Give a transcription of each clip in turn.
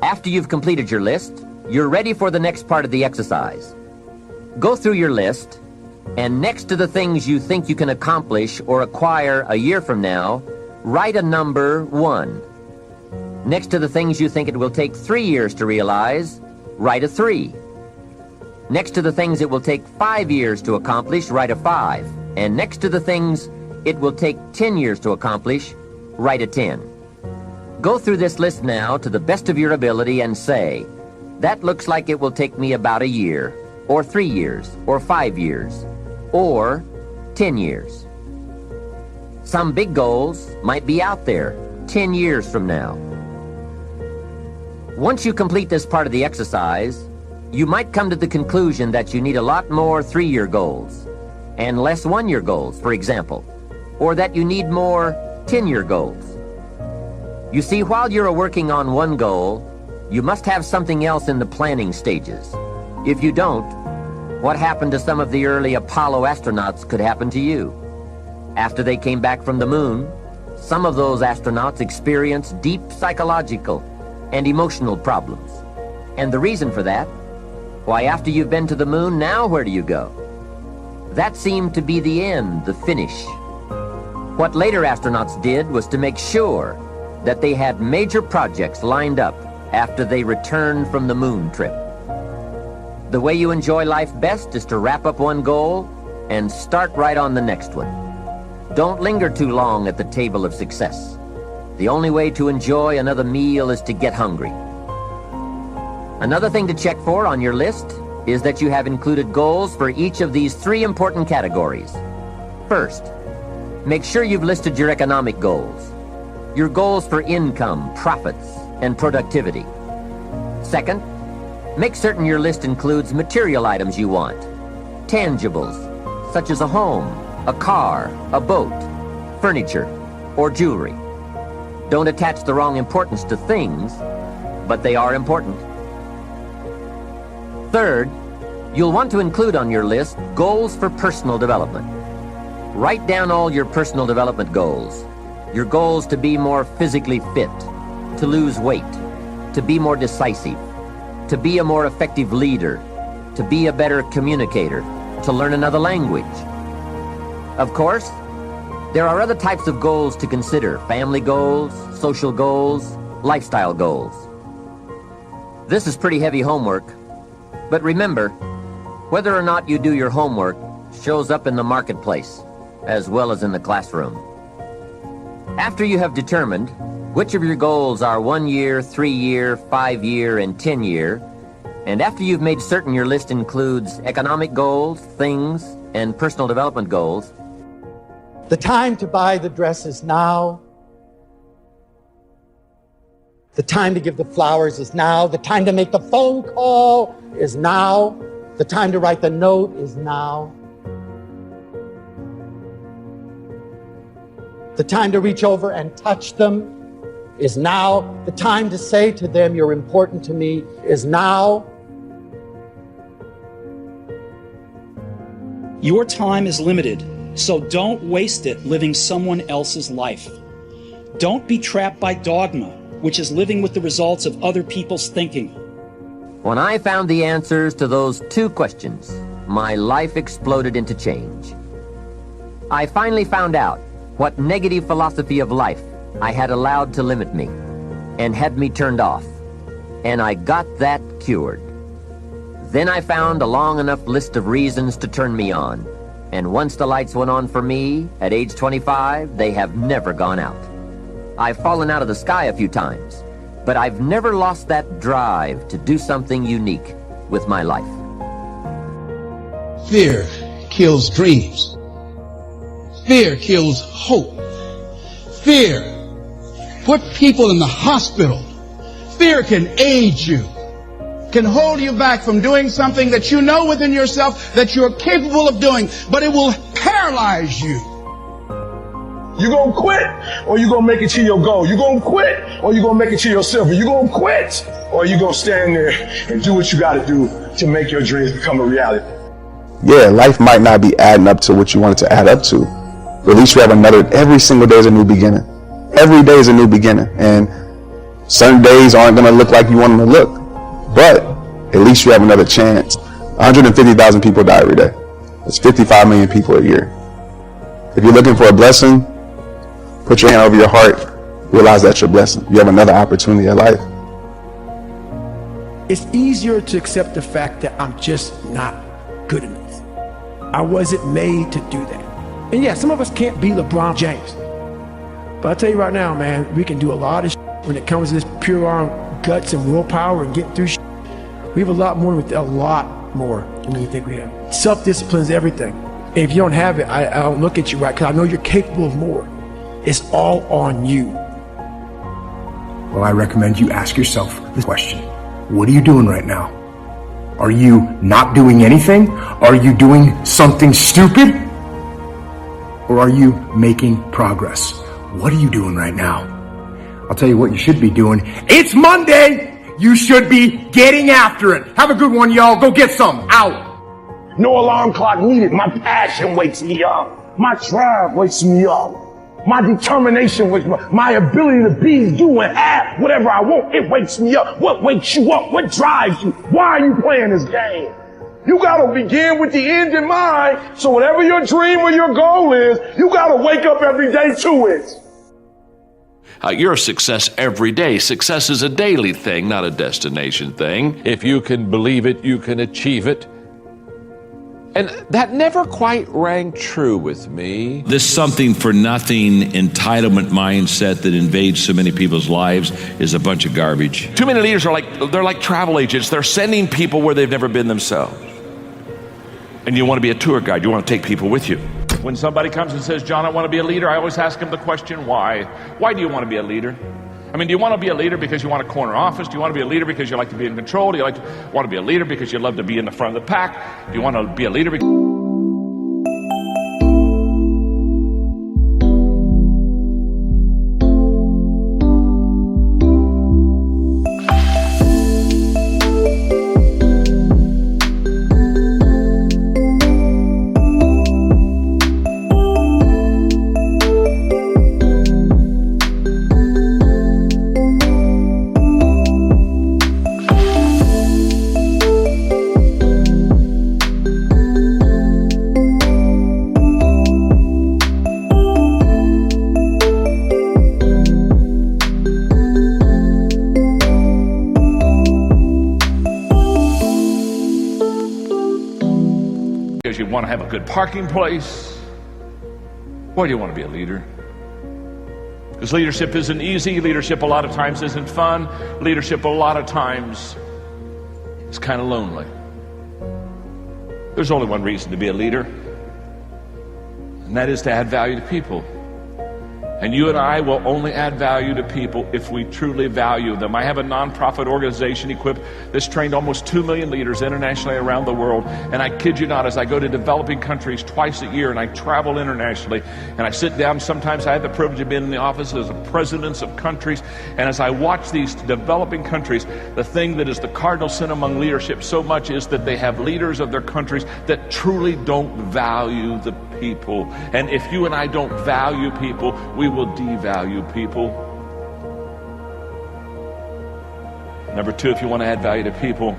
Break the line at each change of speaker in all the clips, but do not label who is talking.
After you've completed your list, you're ready for the next part of the exercise. Go through your list, and next to the things you think you can accomplish or acquire a year from now, write a number 1. Next to the things you think it will take 3 years to realize, write a 3. Next to the things it will take 5 years to accomplish, write a 5. And next to the things it will take 10 years to accomplish, write a 10. Go through this list now to the best of your ability and say, that looks like it will take me about a year, or 3 years, or 5 years, or 10 years. Some big goals might be out there 10 years from now. Once you complete this part of the exercise, you might come to the conclusion that you need a lot more 3-year goals and less 1-year goals, for example, or that you need more 10-year goals. You see, while you're working on one goal, you must have something else in the planning stages. If you don't, what happened to some of the early Apollo astronauts could happen to you. After they came back from the moon, some of those astronauts experienced deep psychological and emotional problems. And the reason for that? Why, after you've been to the moon, now where do you go? That seemed to be the end, the finish. What later astronauts did was to make sure that they had major projects lined up after they returned from the moon trip. The way you enjoy life best is to wrap up one goal and start right on the next one. Don't linger too long at the table of success. The only way to enjoy another meal is to get hungry. Another thing to check for on your list is that you have included goals for each of these 3 important categories. First, make sure you've listed your economic goals, your goals for income, profits, and productivity. Second, make certain your list includes material items you want, tangibles, such as a home, a car, a boat, furniture, or jewelry. Don't attach the wrong importance to things, but they are important. Third, you'll want to include on your list goals for personal development. Write down all your personal development goals. Your goals to be more physically fit, to lose weight, to be more decisive, to be a more effective leader, to be a better communicator, to learn another language. Of course, there are other types of goals to consider: family goals, social goals, lifestyle goals. This is pretty heavy homework, but remember, whether or not you do your homework shows up in the marketplace as well as in the classroom. After you have determined which of your goals are 1 year, 3 year, 5 year, and 10 year, and after you've made certain your list includes economic goals, things, and personal development goals,
the time to buy the dress is now. The time to give the flowers is now. The time to make the phone call is now. The time to write the note is now. The time to reach over and touch them is now. The time to say to them, "You're important to me," is now.
Your time is limited, so don't waste it living someone else's life. Don't be trapped by dogma, which is living with the results of other people's thinking.
When I found the answers to those 2 questions, my life exploded into change. I finally found out what negative philosophy of life I had allowed to limit me and had me turned off, and I got that cured. Then I found a long enough list of reasons to turn me on, and once the lights went on for me at age 25, they have never gone out. I've fallen out of the sky a few times, but I've never lost that drive to do something unique with my life.
Fear kills dreams. Fear kills hope. Fear put people in the hospital. Fear can age you, can hold you back from doing something that you know within yourself that you're capable of doing, but it will paralyze you.
You gonna quit, or you gonna make it to your goal? You gonna quit, or you gonna make it to your silver? You gonna quit, or you gonna stand there and do what you gotta do to make your dreams become a reality?
Yeah, life might not be adding up to what you want it to add up to, but at least you have every single day is a new beginning. Every day is a new beginning, and Certain days aren't going to look like you want them to look, but at least you have another chance. 150,000 people die every day. That's 55 million people a year. If you're looking for a blessing, put your hand over your heart, realize that's your blessing. You have another opportunity at life.
It's easier to accept the fact that I'm just not good enough. I wasn't made to do that. And yeah, some of us can't be LeBron James. But I'll tell you right now, man, we can do a lot of shit when it comes to this pure arm guts and willpower and getting through shit. We have a lot more than you think we have. Self-discipline is everything. If you don't have it, I don't look at you right, because I know you're capable of more. It's all on you.
Well, I recommend you ask yourself this question. What are you doing right now? Are you not doing anything? Are you doing something stupid? Or are you making progress? What are you doing right now? I'll tell you what you should be doing. It's Monday! You should be getting after it. Have a good one, y'all. Go get some. Out.
No alarm clock needed. My passion wakes me up. My drive wakes me up. My determination wakes me up. My ability to be, do, and have whatever I want, it wakes me up. What wakes you up? What drives you? Why are you playing this game? You gotta begin with the end in mind, so whatever your dream or your goal is, you gotta wake up every day to it.
You're a success every day. Success is a daily thing, not a destination thing.
If you can believe it, you can achieve it. And that never quite rang true with me.
This something for nothing entitlement mindset that invades so many people's lives is a bunch of garbage. Too many leaders are like travel agents. They're sending people where they've never been themselves. And you want to be a tour guide. You want to take people with you. When somebody comes and says, John, I want to be a leader, I always ask them the question, why? Why do you want to be a leader? I mean, do you want to be a leader because you want a corner office? Do you want to be a leader because you like to be in control? Do you want to be a leader because you love to be in the front of the pack? Do you want to be a leader because... you want to have a good parking place? Why do you want to be a leader? Because leadership isn't easy. Leadership a lot of times isn't fun. Leadership a lot of times is kind of lonely. There's only one reason to be a leader, and that is to add value to people. And you and I will only add value to people if we truly value them. I have a nonprofit organization, Equip, that's trained almost 2 million leaders internationally around the world. And I kid you not, as I go to developing countries twice a year and I travel internationally and I sit down, sometimes I have the privilege of being in the offices of presidents of countries. And as I watch these developing countries, the thing that is the cardinal sin among leadership so much is that they have leaders of their countries that truly don't value the people. And if you and I don't value people, we will devalue people. Number two, if you want to add value to people,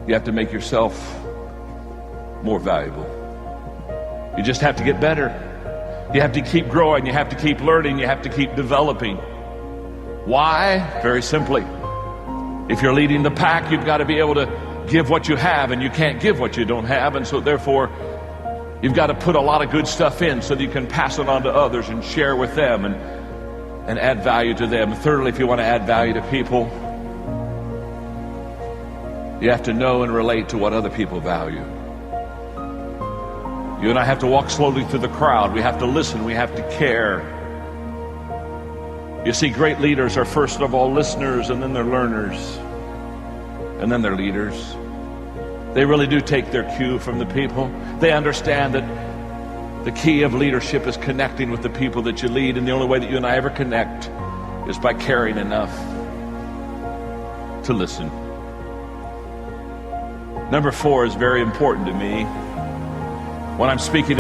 you have to make yourself more valuable. You just have to get better. You have to keep growing. You have to keep learning. You have to keep developing. Why? Very simply. If you're leading the pack, you've got to be able to give what you have, and you can't give what you don't have, and so therefore you've got to put a lot of good stuff in so that you can pass it on to others and share with them and add value to them. Thirdly, if you want to add value to people, you have to know and relate to what other people value. You and I have to walk slowly through the crowd. We have to listen. We have to care. You see, great leaders are first of all listeners, and then they're learners, and then they're leaders. They really do take their cue from the people. They understand that the key of leadership is connecting with the people that you lead, and the only way that you and I ever connect is by caring enough to listen. Number 4 is very important to me. When I'm speaking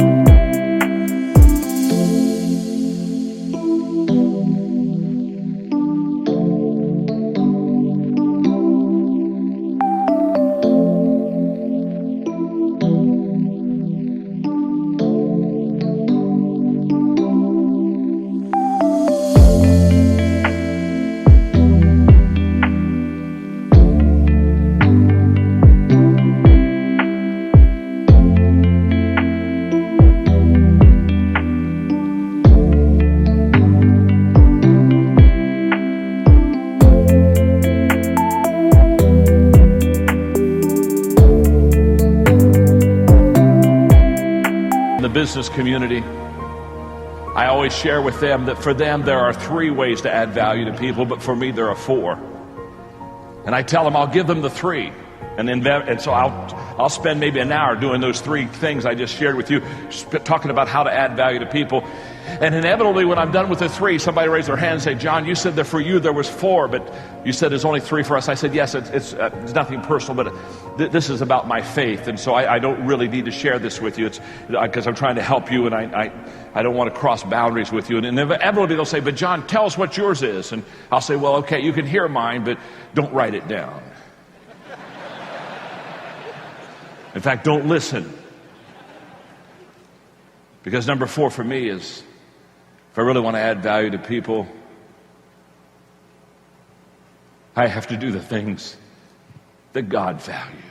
business community, I always share with them that for them there are 3 ways to add value to people, but for me there are 4. And I tell them I'll give them the 3. And so I'll spend maybe an hour doing those 3 things I just shared with you, talking about how to add value to people. And inevitably, when I'm done with the 3, somebody raised their hand and say, John, you said that for you there was 4, but you said there's only 3 for us. I said, yes, it's nothing personal, but this is about my faith. And so I don't really need to share this with you. It's because I'm trying to help you, and I don't want to cross boundaries with you. And inevitably they'll say, but John, tell us what yours is. And I'll say, well, okay, you can hear mine, but don't write it down. In fact, don't listen. Because number 4 for me is, if I really want to add value to people, I have to do the things that God values.